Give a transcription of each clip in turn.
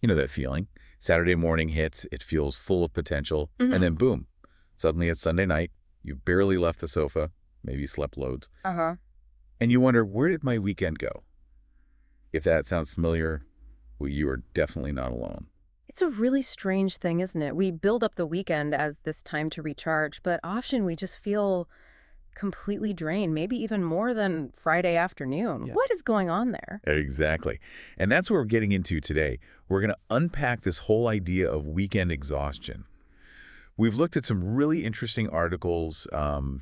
You know that feeling. Saturday morning hits, it feels full of potential, and Hmm. then boom, suddenly it's Sunday night, you've barely left the sofa, maybe slept loads, Uh-huh. and you wonder, where did my weekend go? If that sounds familiar, well, you are definitely not alone. It's a really strange thing, isn't it? We build up the weekend as this time to recharge, but often we just feel completely drained, maybe even more than Friday afternoon. Yeah. What is going on there? Exactly. And that's what we're getting into today. We're going to unpack this whole idea of weekend exhaustion. We've looked at some really interesting articles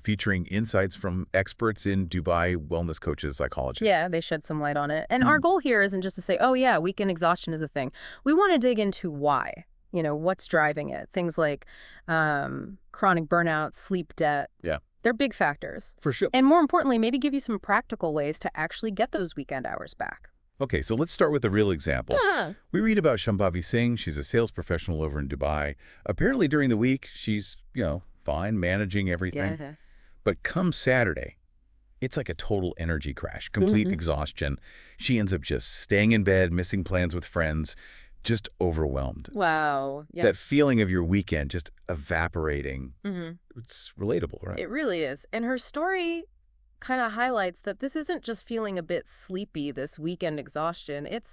featuring insights from experts in Dubai, wellness coaches, psychologists. Yeah, they shed some light on it. And our Mm. goal here isn't just to say, oh, yeah, weekend exhaustion is a thing. We want to dig into why, what's driving it. Things like chronic burnout, sleep debt. Yeah, They're big factors. for sure. And more importantly, maybe give you some practical ways to actually get those weekend hours back. Okay, so let's start with a real example. Yeah. We read about Shambhavi Singh. She's a sales professional over in Dubai. Apparently during the week, she's, fine, managing everything. Yeah. But come Saturday, it's like a total energy crash, complete exhaustion. She ends up just staying in bed, missing plans with friends, just overwhelmed. Wow. Yeah. That feeling of your weekend just evaporating, Hmm. it's relatable, right? It really is. And her story kind of highlights that this isn't just feeling a bit sleepy, this weekend exhaustion. It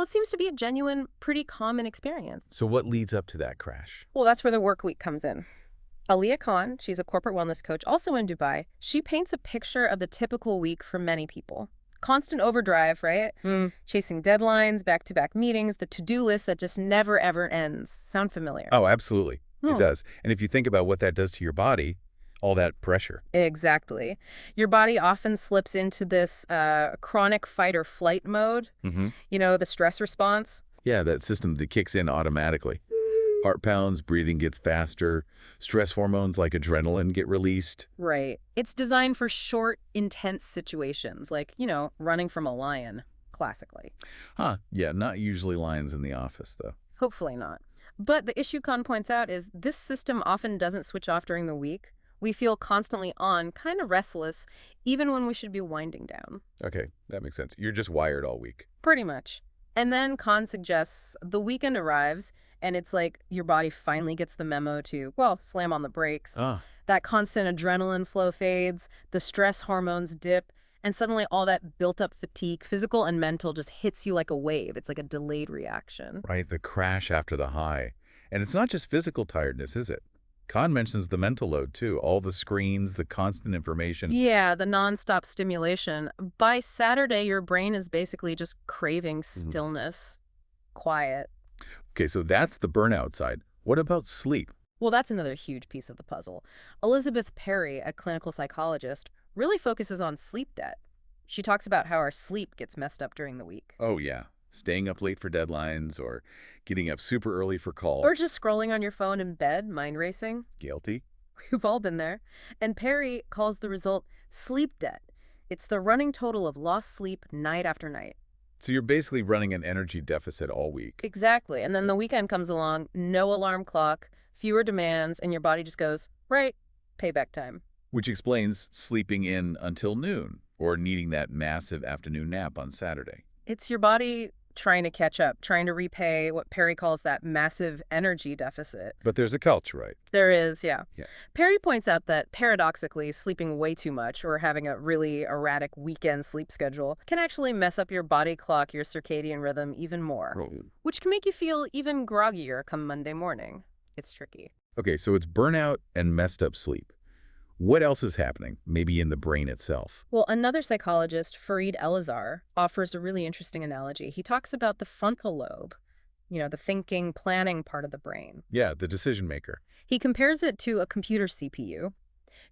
seems to be a genuine, pretty common experience. So what leads up to that crash? Well, that's where the work week comes in. Aliyah Khan, she's a corporate wellness coach, also in Dubai. She paints a picture of the typical week for many people. Constant overdrive, right? Chasing deadlines, back-to-back meetings, the to-do list that just never, ever ends. Sound familiar? Oh, absolutely. It Oh. does. And if you think about what that does to your body, all that pressure. Exactly. Your body often slips into this chronic fight or flight mode, Hmm. the stress response. Yeah, that system that kicks in automatically. Heart pounds, breathing gets faster, stress hormones like adrenaline get released. Right. It's designed for short, intense situations, like, running from a lion, classically. Huh, yeah, not usually lions in the office, though. Hopefully not. But the issue Khan points out is this system often doesn't switch off during the week. We feel constantly on, kind of restless, even when we should be winding down. Okay, that makes sense. You're just wired all week. Pretty much. And then Khan suggests the weekend arrives, and it's like your body finally gets the memo to, well, slam on the brakes. Ah, That constant adrenaline flow fades, the stress hormones dip, and suddenly all that built up fatigue, physical and mental, just hits you like a wave. It's like a delayed reaction. right, the crash after the high. And it's not just physical tiredness, is it? Khan mentions the mental load, too. All the screens, the constant information. Yeah, the nonstop stimulation. By Saturday, your brain is basically just craving Mhm. stillness, quiet. Okay, so that's the burnout side. What about sleep? Well, that's another huge piece of the puzzle. Elizabeth Perry, a clinical psychologist, really focuses on sleep debt. She talks about how our sleep gets messed up during the week. Oh, yeah. Staying up late for deadlines or getting up super early for calls. Or just scrolling on your phone in bed, mind racing. Guilty? We've all been there. And Perry calls the result sleep debt. It's the running total of lost sleep night after night. So you're basically running an energy deficit all week. Exactly. And then the weekend comes along, no alarm clock, fewer demands, and your body just goes, right, payback time. Which explains sleeping in until noon or needing that massive afternoon nap on Saturday. It's your body trying to catch up, trying to repay what Perry calls that massive energy deficit. But there's a culture, right? There is, yeah. Yeah. Perry points out that paradoxically, sleeping way too much or having a really erratic weekend sleep schedule can actually mess up your body clock, your circadian rhythm even more, which can make you feel even groggier come Monday morning. It's tricky. Okay, so it's burnout and messed up sleep. What else is happening, maybe in the brain itself? Well, another psychologist, Fareed Elazar, offers a really interesting analogy. He talks about the frontal lobe, the thinking, planning part of the brain. Yeah, the decision maker. He compares it to a computer CPU.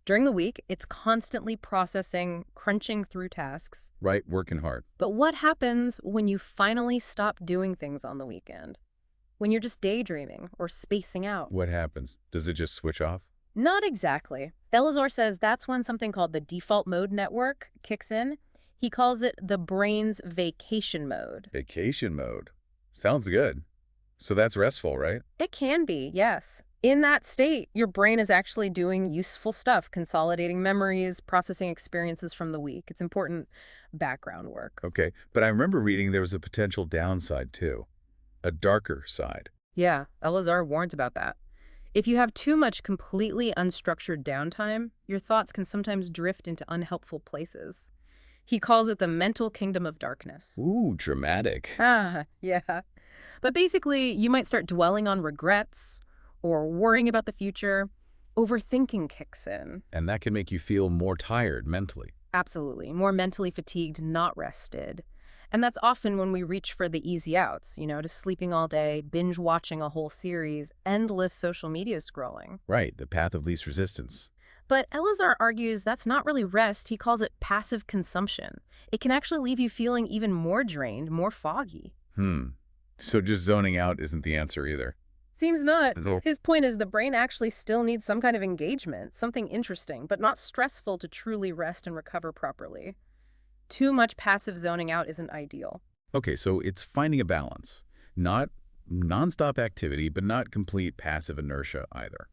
During the week, it's constantly processing, crunching through tasks. Right, working hard. But what happens when you finally stop doing things on the weekend? When you're just daydreaming or spacing out? What happens? Does it just switch off? Not exactly. Elazar says that's when something called the default mode network kicks in. He calls it the brain's vacation mode. Vacation mode. Sounds good. So that's restful, right? It can be, yes. In that state, your brain is actually doing useful stuff, consolidating memories, processing experiences from the week. It's important background work. Okay, but I remember reading there was a potential downside too. a darker side. Yeah, Elazar warns about that. If you have too much completely unstructured downtime, your thoughts can sometimes drift into unhelpful places. He calls it the mental kingdom of darkness. Ooh, dramatic. Ah, yeah. But basically, you might start dwelling on regrets or worrying about the future. Overthinking kicks in. And that can make you feel more tired mentally. Absolutely. More mentally fatigued, not rested. And that's often when we reach for the easy outs, just sleeping all day, binge watching a whole series, endless social media scrolling. Right, the path of least resistance. But Elazar argues that's not really rest. He calls it passive consumption. It can actually leave you feeling even more drained, more foggy. So just zoning out isn't the answer either. Seems not. No. His point is the brain actually still needs some kind of engagement, something interesting, but not stressful to truly rest and recover properly. Too much passive zoning out isn't ideal. Okay, so it's finding a balance. Not nonstop activity, but not complete passive inertia either.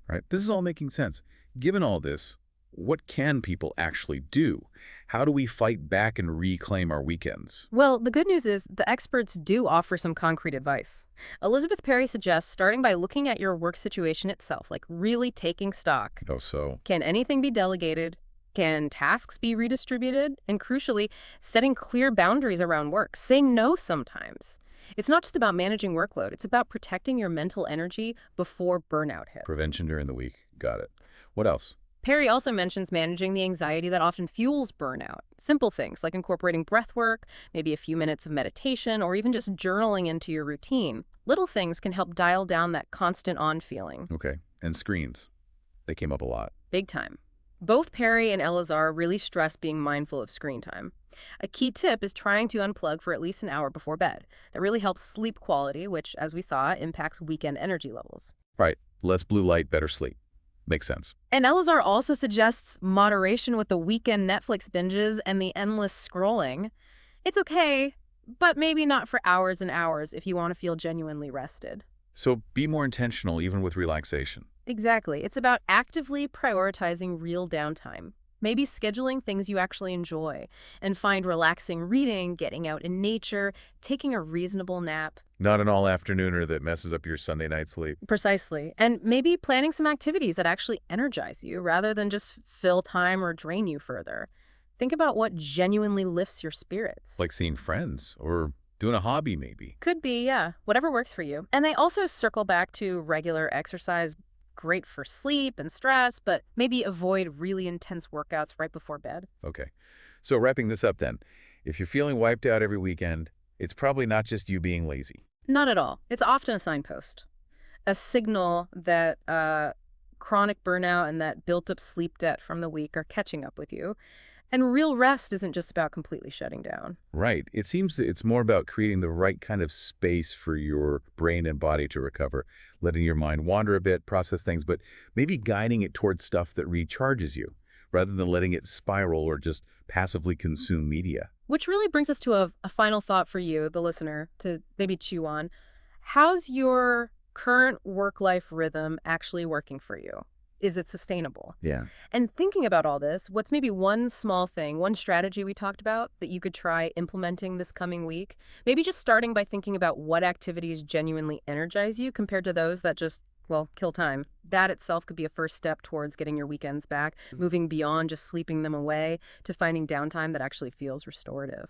Right? This is all making sense. Given all this, what can people actually do? How do we fight back and reclaim our weekends? Well, the good news is the experts do offer some concrete advice. Elizabeth Perry suggests starting by looking at your work situation itself, like really taking stock. Oh, so? Can anything be delegated? Can tasks be redistributed? And crucially, setting clear boundaries around work, saying no sometimes. It's not just about managing workload. It's about protecting your mental energy before burnout hits. Prevention during the week. Got it. What else? Perry also mentions managing the anxiety that often fuels burnout. Simple things like incorporating breath work, maybe a few minutes of meditation, or even just journaling into your routine. Little things can help dial down that constant on feeling. Okay. And screens. They came up a lot. Big time. Both Perry and Elazar really stress being mindful of screen time. A key tip is trying to unplug for at least an hour before bed. That really helps sleep quality, which, as we saw, impacts weekend energy levels. Right. Less blue light, better sleep. Makes sense. And Elazar also suggests moderation with the weekend Netflix binges and the endless scrolling. It's okay, but maybe not for hours and hours if you want to feel genuinely rested. So be more intentional even with relaxation. Exactly. It's about actively prioritizing real downtime. Maybe scheduling things you actually enjoy and find relaxing reading, getting out in nature, taking a reasonable nap. Not an all-afternooner that messes up your Sunday night sleep. Precisely. And maybe planning some activities that actually energize you rather than just fill time or drain you further. Think about what genuinely lifts your spirits. Like seeing friends or doing a hobby maybe. Could be, yeah. Whatever works for you. And they also circle back to regular exercise. Great for sleep and stress, but maybe avoid really intense workouts right before bed. Okay. So wrapping this up then, if you're feeling wiped out every weekend, it's probably not just you being lazy. Not at all. It's often a signpost, a signal that chronic burnout and that built-up sleep debt from the week are catching up with you. And real rest isn't just about completely shutting down. Right. It seems that it's more about creating the right kind of space for your brain and body to recover, letting your mind wander a bit, process things, but maybe guiding it towards stuff that recharges you, rather than letting it spiral or just passively consume media. Which really brings us to a final thought for you, the listener, to maybe chew on. How's your current work-life rhythm actually working for you? Is it sustainable? Yeah. And thinking about all this, what's maybe one small thing, one strategy we talked about that you could try implementing this coming week? Maybe just starting by thinking about what activities genuinely energize you compared to those that just, well, kill time. That itself could be a first step towards getting your weekends back, moving beyond just sleeping them away to finding downtime that actually feels restorative.